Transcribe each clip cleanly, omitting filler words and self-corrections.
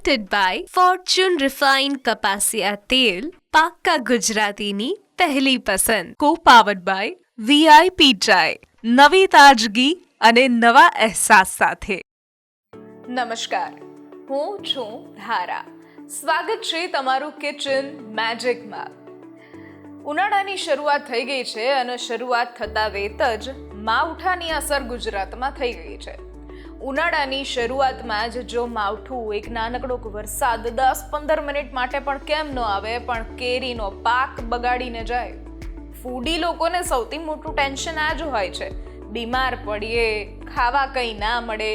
presented by Fortune Refined કપાસિયા તેલ પાક્કા ગુજરાતીની પહેલી પસંદ co-powered by VIP ચાય નવી તાજગી અને નવા અહેસાસ સાથે. નમસ્કાર, હું છું ધારા. સ્વાગત છે તમારું કિચન મેજિકમાં. ઉનાળાની શરૂઆત થઈ ગઈ છે અને શરૂઆત થતાં વેત જ માવઠાની અસર ગુજરાતમાં થઈ ગઈ છે. ઉનાળાની શરૂઆતમાં જ જો માવઠું એક નાનકડો વરસાદ 10-15 મિનિટ માટે પણ કેમ ન આવે પણ કેરીનો પાક બગાડીને જાય. ફૂડી લોકોને સૌથી મોટું ટેન્શન આ જ હોય છે. બીમાર પડીએ, ખાવા કંઈ ના મળે,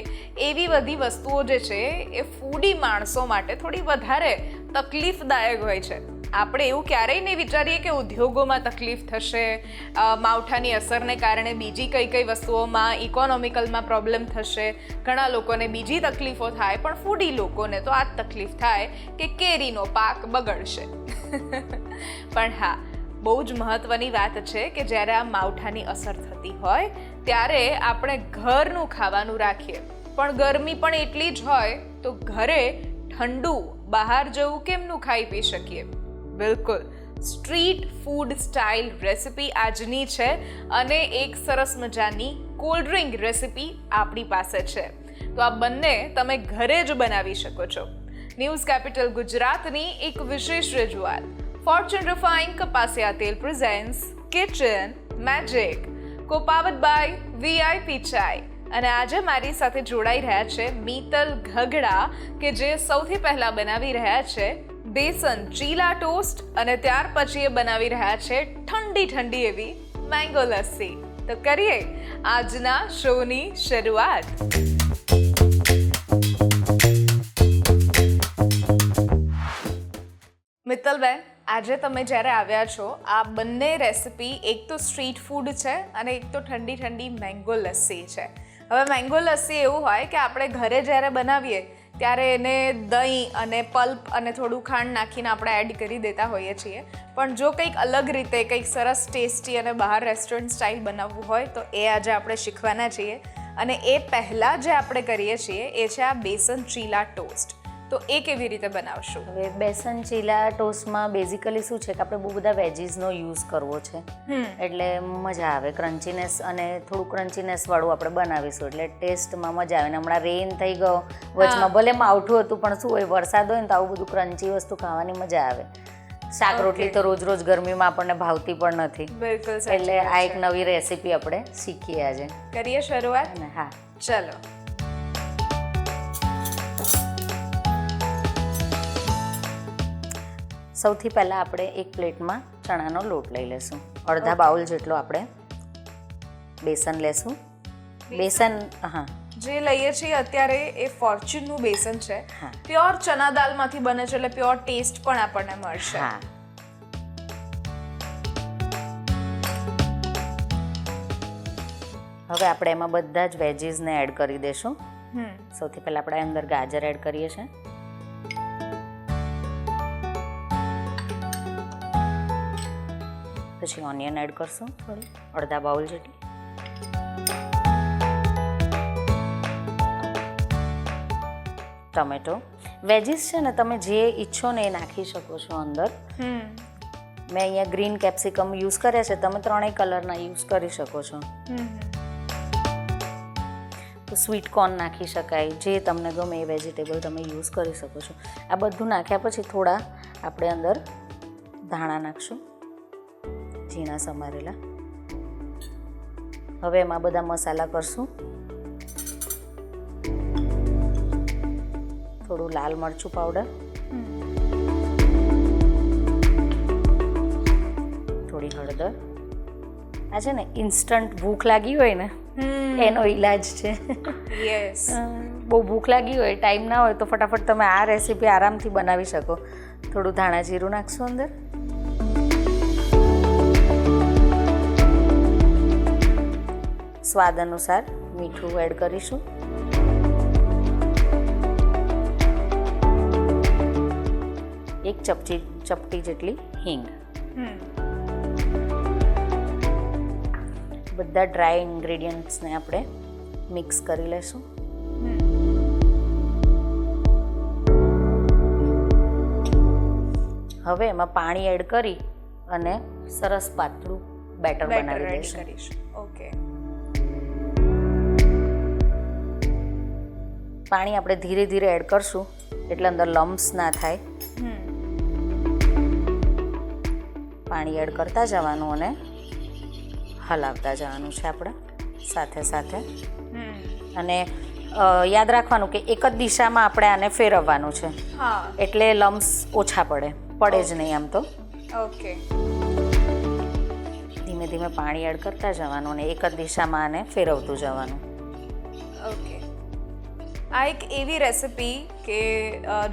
એવી બધી વસ્તુઓ જે છે એ ફૂડી માણસો માટે થોડી વધારે તકલીફદાયક હોય છે. આપણે એવું ક્યારેય નહીં વિચારીએ કે ઉદ્યોગોમાં તકલીફ થશે, માવઠાની અસરને કારણે બીજી કઈ કઈ વસ્તુઓમાં ઇકોનોમિકલમાં પ્રોબ્લેમ થશે, ઘણા લોકોને બીજી તકલીફો થાય, પણ ફૂડી લોકોને તો આ જ તકલીફ થાય કે કેરીનો પાક બગડશે. પણ હા, બહુ જ મહત્વની વાત છે કે જ્યારે આ માવઠાની અસર થતી હોય ત્યારે આપણે ઘરનું ખાવાનું રાખીએ. પણ ગરમી પણ એટલી જ હોય તો ઘરે ઠંડુ બહાર જવું કેમનું ખાઈ પી શકીએ? બિલકુલ, સ્ટ્રીટ ફૂડ સ્ટાઇલ રેસિપી આજની છે અને એક સરસ મજાની કોલ્ડ ડ્રિંક રેસિપી આપણી પાસે છે. તો આ બંને તમે ઘરે જ બનાવી શકો છો. ન્યૂઝ કેપિટલ ગુજરાતની એક વિશેષ રજૂઆત ફોર્ચ્યુન રિફાઇન્ડ કપાસિયા તેલ presents kitchen magic co-powered by VIP ચાય. અને આજે મારી સાથે જોડાઈ રહ્યા છે મિત્તલ ઘગડા કે જે સૌથી પહેલા બનાવી રહ્યા છે બેસન ચીલા ટોસ્ટ અને ત્યાર પછી એ બનાવી રહ્યા છે ઠંડી ઠંડી એવી મેંગો લસ્સી. તો કરીએ આજના શોની શરૂઆત. મિત્તલબેન, આજે તમે જ્યારે આવ્યા છો, આ બંને રેસિપી એક તો સ્ટ્રીટ ફૂડ છે અને એક તો ઠંડી ઠંડી મેંગો લસ્સી છે. હવે મેંગો લસ્સી એવું હોય કે આપણે ઘરે જ્યારે બનાવીએ ત્યારે એને દહીં અને પલ્પ અને થોડું ખાંડ નાખીને આપણે એડ કરી દેતા હોઈએ છીએ. પણ જો કંઈક અલગ રીતે કંઈક સરસ ટેસ્ટી અને બહાર રેસ્ટોરન્ટ સ્ટાઇલ બનાવવું હોય તો એ આજે આપણે શીખવાના છીએ. અને એ પહેલાં જે આપણે કરીએ છીએ એ છે આ બેસન ચીલા ટોસ્ટ. તો એ કેવી રીતે બનાવશું? હવે બેસન ચીલા ટોસ્ટમાં બેઝિકલી શું છે કે આપણે બહુ બધા વેજીસનો યુઝ કરવો છે, એટલે મજા આવે. ક્રન્ચીનેસ અને થોડું ક્રન્ચીનેસ વાળું આપણે બનાવીશું એટલે ટેસ્ટમાં મજા આવે. ને હમણાં રેન થઈ ગયો, વચમાં ભલે માવઠું હતું પણ શું હોય, વરસાદ હોય ને તો આવું બધું ક્રન્ચી વસ્તુ ખાવાની મજા આવે. શાક રોટલી તો રોજ રોજ ગરમીમાં આપણને ભાવતી પણ નથી. બિલકુલ. એટલે આ એક નવી રેસીપી આપણે શીખીએ આજે. કરીએ શરૂઆત? હા, ચલો. સૌથી પહેલાં આપણે એક પ્લેટમાં ચણાનો લોટ લઈ લઈશું. અડધા બાઉલ જેટલો આપણે બેસન લેશું. બેસન હા જે લઈએ છીએ અત્યારે એ ફોર્ચ્યુનનું બેસન છે. હા, પ્યોર ચના દાલમાંથી બને છે એટલે પ્યોર ટેસ્ટ પણ આપણને મળશે. હા. હવે આપણે એમાં બધા જ વેજીસને એડ કરી દઈશું. સૌથી પહેલાં આપણે અંદર ગાજર એડ કરીએ છીએ. પછી ઓનિયન એડ કરશું થોડી, અડધા બાઉલ જેટલી. ટમેટો. વેજીસ છે ને તમે જે ઈચ્છો ને એ નાખી શકો છો અંદર. મેં અહીંયા ગ્રીન કેપ્સિકમ યુઝ કર્યા છે, તમે ત્રણેય કલરના યુઝ કરી શકો છો. તો સ્વીટ કોર્ન નાખી શકાય, જે તમને ગમે એ વેજીટેબલ તમે યુઝ કરી શકો છો. આ બધું નાખ્યા પછી થોડા આપણે અંદર ધાણા નાખશું, ઝીણા સમારેલા. હવે એમાં બધા મસાલા કરશું. થોડું લાલ મરચું પાવડર, થોડી હળદર. આ છે ને ઇન્સ્ટન્ટ ભૂખ લાગી હોય ને એનો ઈલાજ છે. યસ. બહુ ભૂખ લાગી હોય, ટાઈમ ના હોય તો ફટાફટ તમે આ રેસીપી આરામથી બનાવી શકો. થોડું ધાણા જીરું નાખશું અંદર. સ્વાદ અનુસાર મીઠું એડ કરીશું. એક ચપટી જેટલી હિંગ. બધા ડ્રાય ઇન્ગ્રેડિયન્ટ્સને આપણે મિક્સ કરી લઈશું. હવે એમાં પાણી એડ કરી અને સરસ પાતળું બેટર બનાવી રેડી દઈશું. કરીશું. ઓકે. પાણી આપણે ધીરે ધીરે એડ કરશું એટલે અંદર લમ્સ ના થાય. પાણી એડ કરતા જવાનું અને હલાવતા જવાનું છે આપણે સાથે સાથે. અને યાદ રાખવાનું કે એક જ દિશામાં આપણે આને ફેરવવાનું છે, હા, એટલે લમ્સ ઓછા પડે જ નહીં આમ તો. ઓકે. ધીમે ધીમે પાણી એડ કરતા જવાનું અને એક જ દિશામાં આને ફેરવતું જવાનું. ઓકે. આ એક એવી રેસિપી કે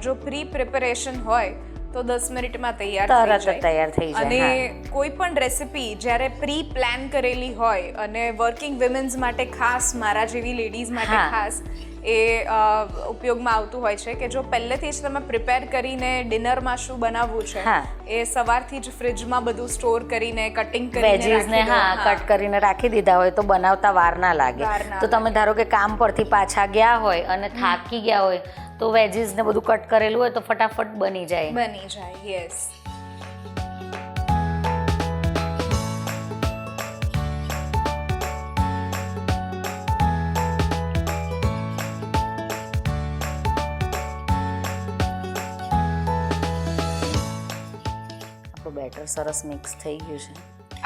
જો પ્રી પ્રિપેરેશન હોય તો 10 મિનિટમાં તૈયાર તરત થઈ જ જાય. તૈયાર થઈ જાય. અને હા. કોઈ પણ રેસિપી જ્યારે પ્રી પ્લાન કરેલી હોય અને વર્કિંગ વિમેન્સ માટે ખાસ, મારા જેવી લેડીઝ માટે હા. ખાસ એ ઉપયોગમાં આવતું હોય છે કે જો પહેલેથી જ તમે પ્રિપેર કરીને ડિનરમાં શું બનાવવું છે હા. એ સવારથી જ ફ્રિજમાં બધું સ્ટોર કરીને કટિંગ કરીને વેજીસને રાખી દો. હા કટ કરીને રાખી દીધા હોય તો બનાવતા વાર ના લાગે. વાર ના તો તમે ધારો કે કામ પરથી પાછા ગયા હોય અને થાકી ગયા હોય તો વેજીસને બધું કટ કરેલું હોય તો ફટાફટ બની જાય. બની જાય. યસ. આપણું બેટર સરસ મિક્સ થઈ ગયું છે.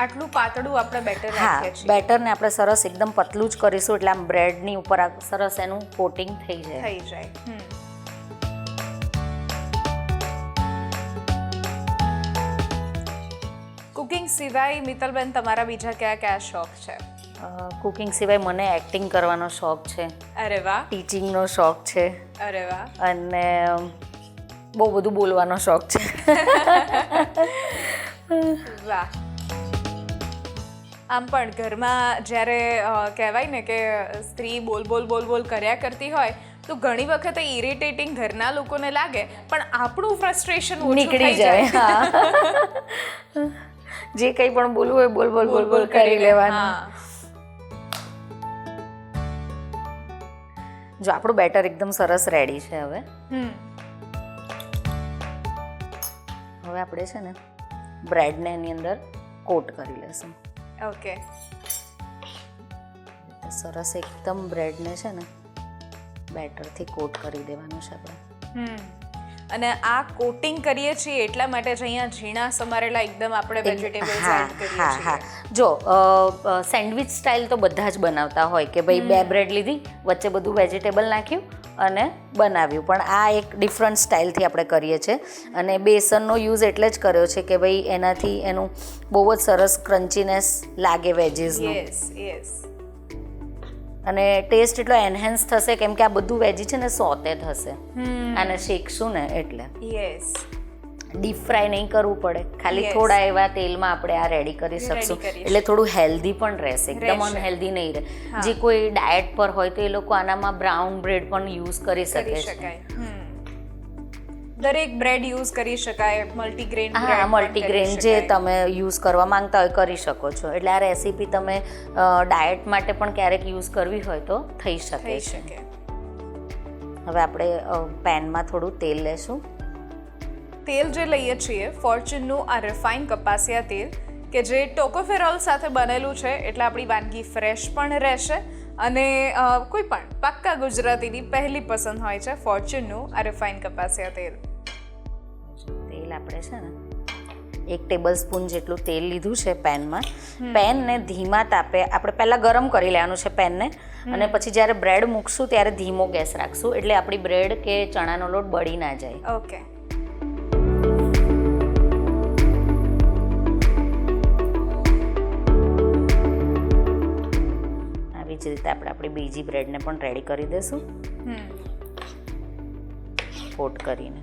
આટલું પાતળું આપણે બેટર હા, રાખીએ છીએ. બેટરને આપણે સરસ એકદમ પતલું જ કરીશું એટલે આમ બ્રેડની ઉપર આ સરસ એનું કોટિંગ થઈ જાય. થઈ જાય. કુકિંગ સિવાય મિત્તલબેન તમારા બીજા કયા કયા શોખ છે? કુકિંગ સિવાય મને એક્ટિંગ કરવાનો શોખ છે, અરે વાહ, ટીચિંગનો શોખ છે અરે વાહ. અને બહુ બધું બોલવાનો શોખ છે. વાહ. આમ પણ ઘરમાં જ્યારે કહેવાય ને કે સ્ત્રી બોલ બોલ કર્યા કરતી હોય તો ઘણી વખતે ઇરિટેટિંગ ઘરના લોકોને લાગે, પણ આપણું ફ્રસ્ટ્રેશન ઓછું નીકળી થઈ જાય. જાય. હા, જે કંઈ પણ બોલવું હોય બોલ કરી લેવાનું. હા. જો આપણું બેટર એકદમ સરસ રેડી છે. હવે આપણે છે ને બ્રેડને એની અંદર કોટ કરી લેશું. ઓકે. સરસ એકદમ બ્રેડને છે ને બેટરથી કોટ કરી દેવાનું છે આપણે. અને આ કોટિંગ કરીએ છીએ એટલા માટે જ અહીંયા ઝીણા સમારેલા એકદમ આપણે વેજીટેબલ્સ એડ કરીએ છીએ. જો સેન્ડવિચ સ્ટાઇલ તો બધા જ બનાવતા હોય કે ભાઈ 2 બ્રેડ લીધી, વચ્ચે બધું વેજીટેબલ નાખ્યું અને બનાવ્યું, પણ આ એક ડિફરન્ટ સ્ટાઇલથી આપણે કરીએ છીએ. અને બેસનનો યુઝ એટલે જ કર્યો છે કે ભાઈ એનાથી એનું બહુ જ સરસ ક્રન્ચીનેસ લાગે વેજીસનું. Yes yes. અને ટેસ્ટ એટલો એનહેન્સ થશે કેમ કે આ બધું વેજી છે ને સોતે થશે અને શેકશું ને એટલે. યસ. ડીપ ફ્રાય નહીં કરવું પડે, ખાલી Yes. થોડા એવા તેલમાં આપણે આ રેડી કરી શકશું કરીશું. એટલે થોડું હેલ્ધી પણ રહેશે, એકદમ રહેશે. અનહેલ્ધી નહીં રહે. હા. જે કોઈ ડાયટ પર હોય તો એ લોકો આનામાં બ્રાઉન બ્રેડ પણ યુઝ કરી શકે કરી છે. શકાય. દરેક બ્રેડ યુઝ કરી શકાય, મલ્ટીગ્રેન હા, મલ્ટીગ્રેન જે તમે યુઝ કરવા માંગતા હોય કરી શકો છો. એટલે આ રેસીપી તમે ડાયટ માટે પણ ક્યારેક યુઝ કરવી હોય તો થઈ શકે થઈ છે. શકે. હવે આપણે પેનમાં થોડું તેલ લેશું. તેલ જે લઈએ છીએ ફોર્ચ્યુનનું આ રિફાઇન કપાસિયા તેલ કે જે ટોકોફેરોલ સાથે બનેલું છે, એટલે આપણી વાનગી ફ્રેશ પણ રહેશે અને કોઈ પણ પાક્કા ગુજરાતીની પહેલી પસંદ હોય છે ફોર્ચ્યુનનું આ રિફાઇન કપાસિયા તેલ. તેલ આપણે છે ને 1 ટેબલ સ્પૂન જેટલું તેલ લીધું છે પેનમાં. પેનને ધીમા તાપે આપણે પહેલાં ગરમ કરી લેવાનું છે પેનને, અને પછી જ્યારે બ્રેડ મૂકશું ત્યારે ધીમો ગેસ રાખશું એટલે આપણી બ્રેડ કે ચણાનો લોટ બળી ના જાય. ઓકે. આવી જ રીતે આપણે આપણી બીજી બ્રેડને પણ રેડી કરી દઈશું કોટ કરીને.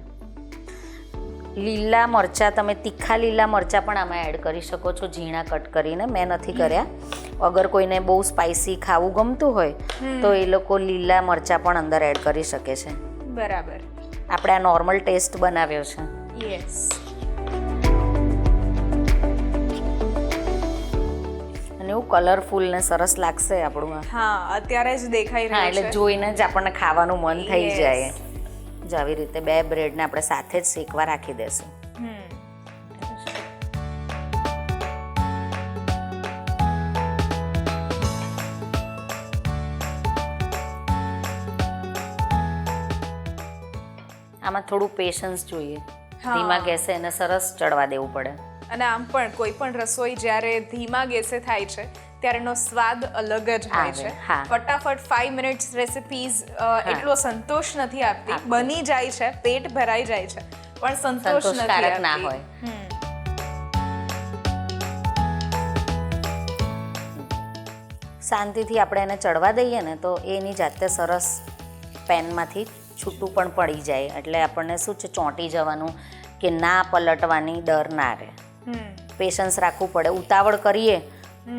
લીલા મરચાં, તમે તીખા લીલા મરચાં પણ આમાં એડ કરી શકો છો, ઝીણા કટ કરીને. મેં નથી કર્યા. અગર કોઈને બહુ સ્પાઇસી ખાવું ગમતું હોય તો એ લોકો લીલા મરચાં પણ અંદર એડ કરી શકે છે. બરાબર. આપણે આ નોર્મલ ટેસ્ટ બનાવ્યો છે. યસ. અને એવું કલરફુલ ને સરસ લાગશે આપણું આ. હા, અત્યારે જ દેખાઈ હા, રહ્યું એટલે છે. જોઈને જ આપણને ખાવાનું મન થઈ Yes. જાય. જો આવી રીતે 2 બ્રેડને આપણે સાથે જ શેકવા રાખી દેશું. આમાં થોડું પેશન્સ જોઈએ. હા. ધીમા ગેસે એને સરસ ચડવા દેવું પડે. અને આમ પણ કોઈ પણ રસોઈ જ્યારે ધીમા ગેસે થાય છે ત્યારે એનો સ્વાદ અલગ જ હોય આવે, છે. હા. ફટાફટ 5 મિનિટ્સ રેસિપીઝ એટલો સંતોષ નથી આપતી. આપતી. બની જાય છે, પેટ ભરાઈ જાય છે, પણ સંતોષ નથી સંતોષકારક ના આપતી. હોય. શાંતિથી આપણે એને ચડવા દઈએ ને તો એની જાતે સરસ પેનમાંથી છૂટું પણ પડી જાય. એટલે આપણને શું છે, ચોંટી જવાનું કે ના પલટવાની ડર ના રહે. પેશન્સ રાખવું પડે. ઉતાવળ કરીએ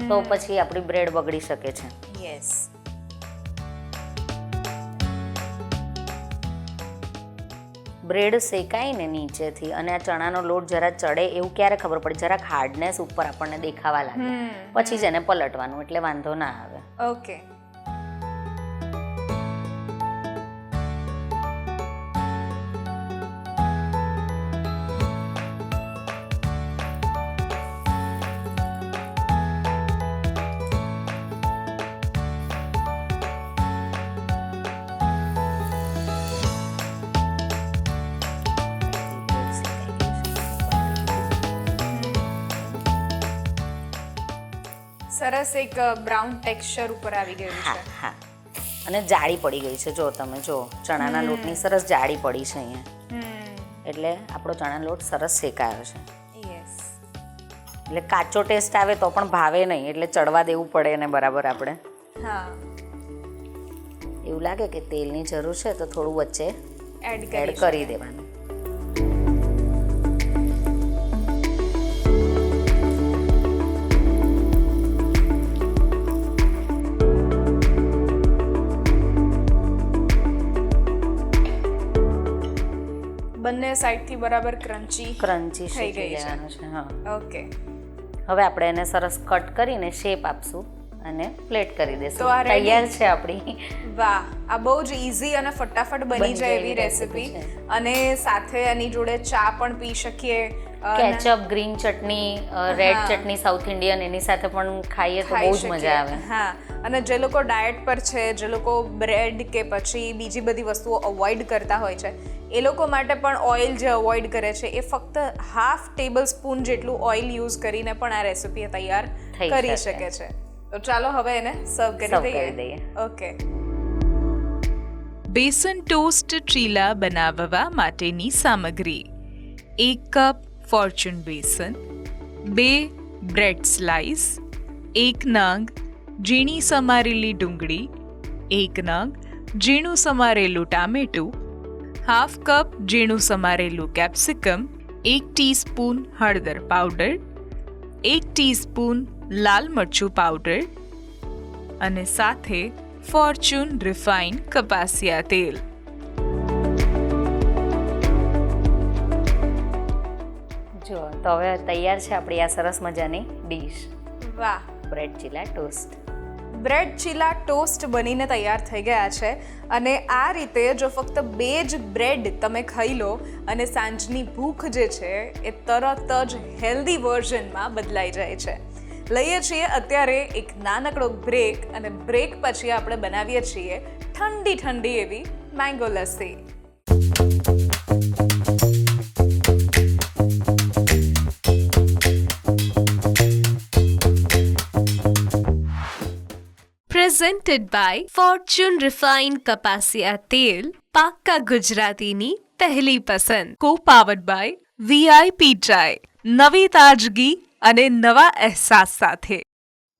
તો પછી આપણી બ્રેડ બગડી શકે છે. યસ. બ્રેડ શેકાય ને નીચેથી અને આ ચણાનો લોટ જરા ચડે એવું ક્યારે ખબર પડે? જરાક હાર્ડનેસ ઉપર આપણને દેખાવા લાગે, પછી જ એને પલટવાનું, એટલે વાંધો ના આવે. ઓકે. સરસ એક બ્રાઉન ટેક્સચર ઉપર આવી ગયું હા છે. હા. અને જાળી પડી ગઈ છે. જો તમે જો ચણાના લોટની સરસ જાળી પડી છે અહીંયા. એટલે આપણો ચણાનો લોટ સરસ શેકાયો છે. યસ. એટલે કાચો ટેસ્ટ આવે તો પણ ભાવે નહીં, એટલે ચડવા દેવું પડે એને બરાબર. આપણે હા. એવું લાગે કે તેલની જરૂર છે તો થોડું વચ્ચે એડ કરી દેવાનું. બંને સાઈડથી બરાબર ક્રન્ચી ક્રન્ચી થઈ શેકી ગઈ છે. લેવાનું છે. હા. ઓકે. હવે આપણે એને સરસ કટ કરીને શેપ આપશું અને પ્લેટ કરી દઈશું. તો આ ready? તૈયાર છે આપણી. વાહ, આ બહુ જ ઈઝી અને ફટાફટ બની જાય એવી રેસિપી. અને સાથે એની જોડે ચા પણ પી શકીએ. કેચઅપ, ગ્રીન ચટણી, રેડ હા. ચટણી સાઉથ ઇન્ડિયન, એની સાથે પણ ખાઈએ તો બહુ જ મજા આવે. હા. અને જે લોકો ડાયટ પર છે, જે લોકો બ્રેડ કે પછી બીજી બધી વસ્તુઓ અવોઇડ કરતા હોય છે, એ લોકો માટે પણ ઓઇલ જે અવોઇડ કરે છે એ ફક્ત હાફ ટેબલ સ્પૂન જેટલું ઓઇલ યુઝ કરીને પણ આ રેસિપી તૈયાર થઈ કરી શકે. શકે છે. તો ચાલો હવે એને સર્વ Serve કરી કરી દઈએ. દઈએ. ઓકે. બેસન ટોસ્ટ ચીલા બનાવવા માટેની સામગ્રી: 1 કપ ફોર્ચ્યુન બેસન, 2 બ્રેડ સ્લાઇસ, 1 નંગ ઝીણી સમારેલી ડુંગળી, 1 નંગ ઝીણું સમારેલું ટામેટું, હાફ કપ ઝીણું સમારેલું કેપ્સિકમ, 1 ટીસ્પૂન હળદર પાવડર, 1 ટીસ્પૂન લાલ મરચું પાવડર અને સાથે ફોર્ચ્યુન રિફાઇન્ડ કપાસિયા તેલ. જો તો હવે તૈયાર છે આપણી આ સરસ મજાની ડીશ, વાહ. Bread cheela toast. Bread cheela toast બનીને તૈયાર થઈ ગયા છે. અને આ રીતે જો ફક્ત 2 જ બ્રેડ તમે ખાઈ લો અને સાંજની ભૂખ જે છે એ તરત જ હેલ્ધી વર્ઝનમાં બદલાઈ જાય છે. લઈએ છીએ અત્યારે એક નાનકડો બ્રેક, અને બ્રેક પછી આપણે બનાવીએ છીએ ઠંડી ઠંડી એવી mango lassi. Presented by Fortune refined કપાસિયા તેલ, પાક્કા ગુજરાતીની પહેલી પસંદ. કો પાવર્ડ બાય VIP ચાય, નવી તાજગી અને નવા અહેસાસ સાથે.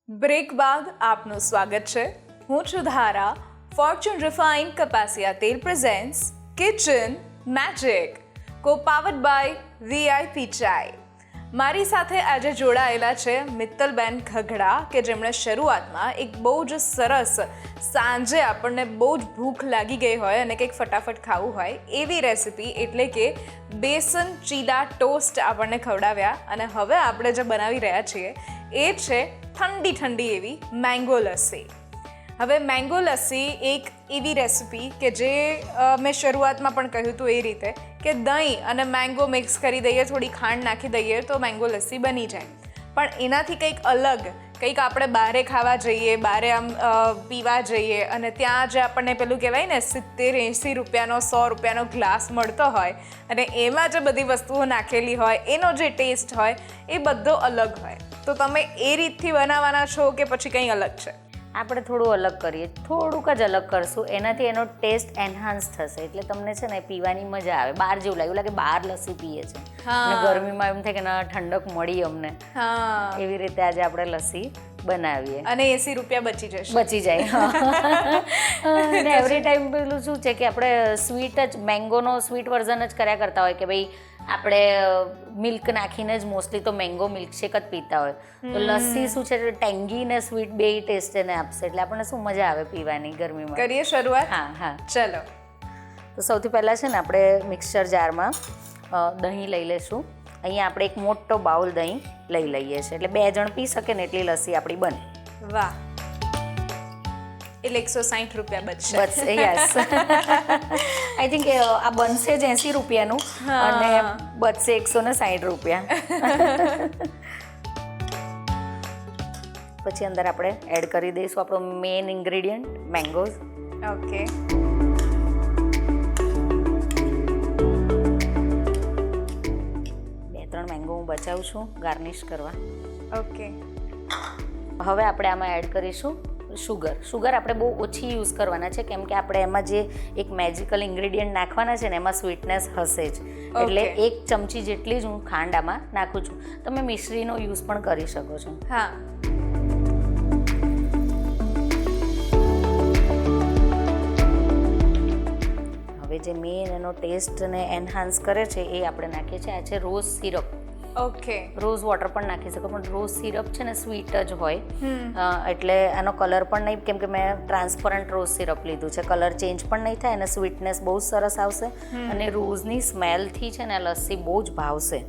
બ્રેક બાદ આપનું સ્વાગત છે. હું છું ધારા. ફોર્ચ્યુન રિફાઇન્ડ કપાસિયા તેલ presents kitchen magic, co powered by VIP ચાય. મારી સાથે આજે જોડાયેલા છે મિત્તલબેન ખગડા, કે જેમણે શરૂઆતમાં એક બહુ જ સરસ, સાંજે આપણને બહુ જ ભૂખ લાગી ગઈ હોય અને કંઈક ફટાફટ ખાવું હોય એવી રેસિપી, એટલે કે બેસન ચીલા ટોસ્ટ આપણને ખવડાવ્યા. અને હવે આપણે જે બનાવી રહ્યા છીએ એ છે ઠંડી ઠંડી એવી મેંગો લસ્સી. હવે મેંગો લસ્સી એક એવી રેસિપી કે જે મેં શરૂઆતમાં પણ કહ્યું હતું એ રીતે કે દહીં અને મેંગો મિક્સ કરી દઈએ, થોડી ખાંડ નાખી દઈએ તો મેંગો લસ્સી બની જાય. પણ એનાથી કંઈક અલગ, કંઈક આપણે બહારે ખાવા જઈએ, બહારે આમ પીવા જઈએ અને ત્યાં જે આપણને પેલું કહેવાય ને 70-80 રૂપિયાનો 100 રૂપિયાનો ગ્લાસ મળતો હોય અને એમાં જે બધી વસ્તુઓ નાખેલી હોય એનો જે ટેસ્ટ હોય એ બધો અલગ હોય. તો તમે એ રીતથી બનાવવાના છો કે પછી કંઈ અલગ છે? આપણે થોડું અલગ કરીએ, થોડુંક જ અલગ કરશું, એનાથી એનો ટેસ્ટ એન્હાન્સ થશે એટલે તમને છે ને પીવાની મજા આવે. બહાર જેવું લાગે, એવું લાગે બહાર લસ્સી પીએ છે અને ગરમીમાં એમ થાય કે ના ઠંડક મળી અમને. એવી રીતે આજે આપણે લસ્સી બનાવીએ અને 80 રૂપિયા બચી જાય. અને એવરી ટાઈમ પેલું શું છે કે આપણે સ્વીટ જ મેંગોનો સ્વીટ વર્ઝન જ કર્યા કરતા હોય કે ભાઈ આપણે મિલ્ક નાખીને જ મોસ્ટલી તો મેંગો મિલ્કશેક જ પીતા હોય. તો લસ્સી શું છે ટેંગી ને સ્વીટ બે ટેસ્ટ એને આપશે એટલે આપણને શું મજા આવે પીવાની ગરમીમાં. કરીએ શરૂઆત? હા. ચલો. તો સૌથી પહેલાં છે ને આપણે મિક્સર જારમાં દહીં લઈ લઈશું. અહીંયા આપણે એક મોટો બાઉલ દહીં લઈ લઈએ છીએ એટલે 2 જણ પી શકે ને એટલી લસ્સી આપણી બને. વાહ, એટલે 160 રૂપિયા બચશે. બસ યસ. આઈ થિંક આ બનશે જ 80 રૂપિયાનું અને બચશે 160 રૂપિયા. પછી અંદર આપણે એડ કરી દઈશું આપણો main ingredient mangoes. Okay. Mango હું બચાવું છું ગાર્નિશ કરવા. ઓકે. હવે આપણે આમાં એડ કરીશું શુગર આપણે બહુ ઓછી યુઝ કરવાના છે કેમ કે આપણે એમાં જે એક મેજિકલ ઇન્ગ્રેડિયન્ટ નાખવાના છે ને એમાં સ્વીટનેસ હશે જ એટલે 1 ચમચી જેટલી જ હું ખાંડ આમાં નાખું છું. તમે મિશ્રીનો યુઝ પણ કરી શકો છો. હા. હવે જે મેઇન એનો ટેસ્ટને એન્હાન્સ કરે છે એ આપણે નાખીએ છીએ. આ છે rose syrup. Okay. Rose water પણ નાખી શકો પણ રોઝ સિરપ છે ને સ્વીટ જ હોય એટલે આનો કલર પણ નહીં કેમ કે મેં ટ્રાન્સપરન્ટ રોઝ સિરપ લીધું છે. કલર ચેન્જ પણ નહીં થાય અને સ્વીટનેસ બહુ સરસ આવશે અને રોઝની સ્મેલથી છે ને લસ્સી બહુ જ ભાવશે.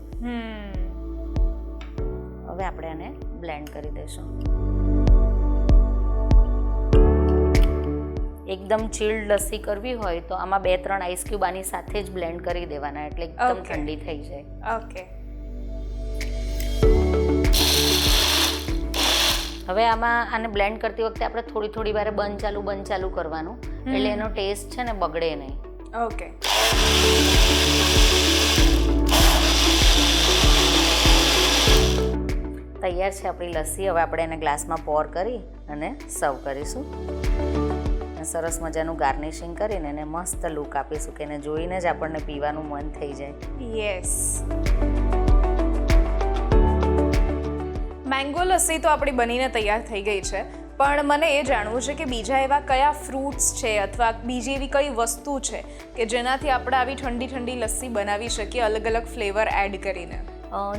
હવે આપણે આને બ્લેન્ડ કરી દઈશું. એકદમ ચિલ્ડ લસ્સી કરવી હોય તો આમાં 2-3 આઈસ ક્યુબ આની સાથે જ બ્લેન્ડ કરી દેવાના એટલે એકદમ ઠંડી થઈ જાય. ઓકે. હવે આને બ્લેન્ડ કરતી વખતે આપણે થોડી વારે બંધ ચાલુ કરવાનું એટલે એનો ટેસ્ટ છે ને બગડે નહીં. ઓકે. તૈયાર છે આપણી લસ્સી. હવે આપણે એને ગ્લાસમાં પોર કરી અને સર્વ કરીશું. સરસ મજાનું ગાર્નિશિંગ કરીને એને મસ્ત લુક આપીશું કે એને જોઈને જ આપણને પીવાનું મન થઈ જાય. યસ. મેંગો લસ્સી તો આપણી બનીને તૈયાર થઈ ગઈ છે પણ મને એ જાણવું છે કે બીજા એવા કયા ફ્રૂટ્સ છે અથવા બીજી એવી કઈ વસ્તુ છે કે જેનાથી આપણે આવી ઠંડી લસ્સી બનાવી શકીએ અલગ અલગ ફ્લેવર એડ કરીને?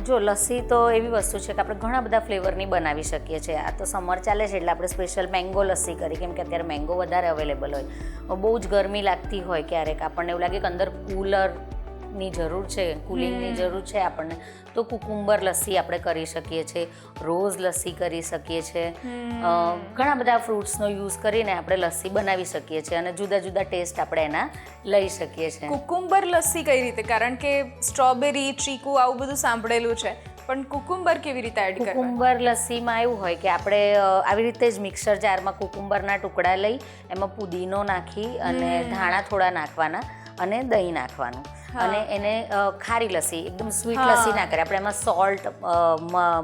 જો લસ્સી તો એવી વસ્તુ છે કે આપણે ઘણા બધા ફ્લેવરની બનાવી શકીએ છીએ. આ તો સમર ચાલે છે એટલે આપણે સ્પેશિયલ મેંગો લસ્સી કરી કેમ કે અત્યારે મેંગો વધારે અવેલેબલ હોય. બહુ જ ગરમી લાગતી હોય ક્યારેક આપણને એવું લાગે કે અંદર કુલરની જરૂર છે, કુલિંગની જરૂર છે આપણને તો કુકુંબર લસ્સી આપણે કરી શકીએ છીએ, રોઝ લસ્સી કરી શકીએ છીએ. ઘણા બધા ફ્રૂટ્સનો યુઝ કરીને આપણે લસ્સી બનાવી શકીએ છીએ અને જુદા જુદા ટેસ્ટ આપણે એના લઈ શકીએ છીએ. કુકુંબર લસ્સી કઈ રીતે? કારણ કે સ્ટ્રોબેરી, ચીકુ આવું બધું સાંભળેલું છે પણ કુકુંબર કેવી રીતે એડ કરવું? કુકુંબર લસ્સીમાં એવું હોય કે આપણે આવી રીતે જ મિક્સર જારમાં કુકુંબરના ટુકડા લઈ એમાં પુદીનો નાખી અને ધાણા થોડા નાખવાના અને દહીં નાખવાનું અને એને ખારી લસ્સી એકદમ સ્વીટ લસ્સી ના કરે આપણે એમાં સોલ્ટ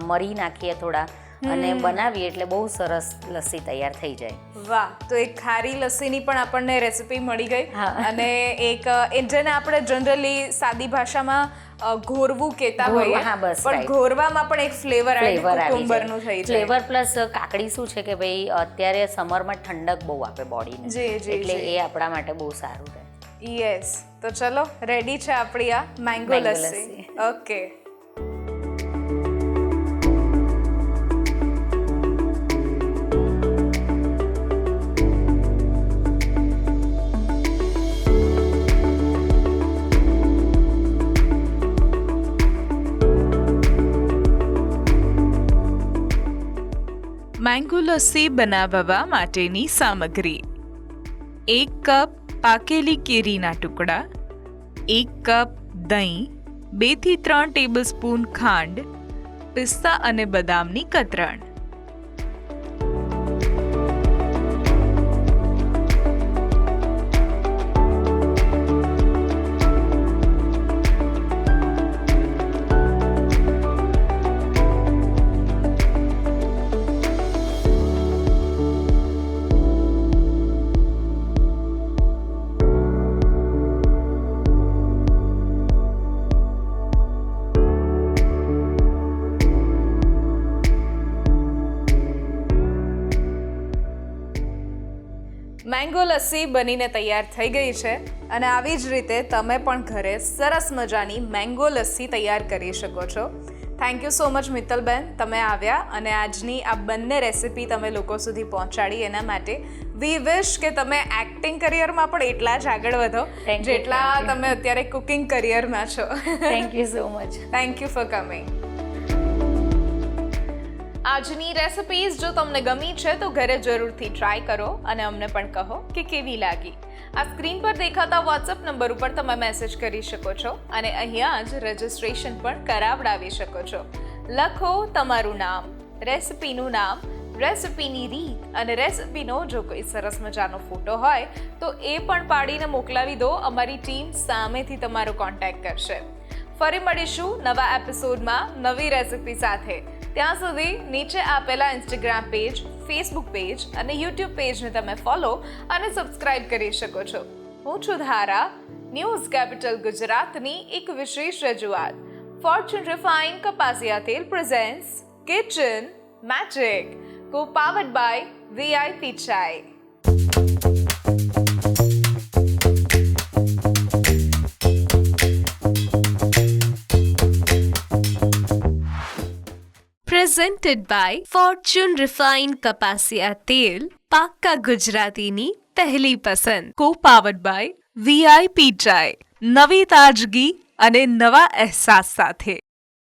મરી નાખીએ થોડા અને બનાવીએ એટલે બહુ સરસ લસ્સી તૈયાર થઈ જાય. વાહ, તો એક ખારી લસ્સીની પણ આપણને રેસિપી મળી ગઈ અને એક જેને આપણે જનરલી સાદી ભાષામાં ઘોરવું કહેતા હોઈએ પણ ઘોરવામાં પણ એક ફ્લેવર કુકુંબરનું થઈ જાય. ફ્લેવર પ્લસ કાકડી શું છે કે ભાઈ અત્યારે સમરમાં ઠંડક બહુ આપે બોડીને એટલે એ આપણા માટે બહુ સારું રહે. યસ, તો ચલો રેડી છે આપણી આ mango lassi. Okay. Mango lassi બનાવવા માટેની સામગ્રી: 1 કપ પાકેલી કેરીના ટુકડા, 1 કપ દહીં, 2 થી 3 ટેબલસ્પૂન ખાંડ, પિસ્તા અને બદામની કતરણ. મેંગો લસ્સી બનીને તૈયાર થઈ ગઈ છે અને આવી જ રીતે તમે પણ ઘરે સરસ મજાની મેંગો લસ્સી તૈયાર કરી શકો છો. થેન્ક યુ સો મચ મિત્તલબેન, તમે આવ્યા અને આજની આ બંને રેસિપી તમે લોકો સુધી પહોંચાડી એના માટે. વી વિશ કે તમે એક્ટિંગ કરિયરમાં પણ એટલા જ આગળ વધો Thank you, જેટલા thank you. તમે અત્યારે કુકિંગ કરિયરમાં છો. Thank you so much. Thank you for coming. આજની રેસિપીઝ જો તમને ગમી છે તો ઘરે જરૂરથી ટ્રાય કરો અને અમને પણ કહો કે કેવી લાગી. આ સ્ક્રીન પર દેખાતા વોટ્સએપ નંબર ઉપર તમે મેસેજ કરી શકો છો અને અહીંયા જ રજિસ્ટ્રેશન પણ કરાવડાવી શકો છો. લખો તમારું નામ, રેસિપીનું નામ, રેસિપીની રીત અને રેસિપીનો જો કોઈ સરસ મજાનો ફોટો હોય તો એ પણ પાડીને મોકલાવી દો. અમારી ટીમ સામેથી તમારો કોન્ટેક્ટ કરશે. ફરી મળીશું નવા એપિસોડમાં નવી રેસિપી સાથે. ત્યાં સુધી નીચે આપેલા ઇન્સ્ટાગ્રામ પેજ, ફેસબુક પેજ અને યુટ્યુબ પેજને તમે ફોલો અને સબસ્ક્રાઇબ કરી શકો છો. હું છું ધારા. ન્યૂઝ કેપિટલ ગુજરાતની એક વિશેષ રજૂઆત ફોર્ચ્યુન રિફાઇન કપાસિયા તેલ presents kitchen magic, co powered by VIP ચાય. પ્રેઝન્ટેડ બાય ફોર્ચ્યુન રિફાઇન કપાસિયા તેલ, પાક્કા ગુજરાતીની પહેલી પસંદ. કો પાવર્ડ બાય VIP ચાય, નવી તાજગી અને નવા અહેસાસ સાથે.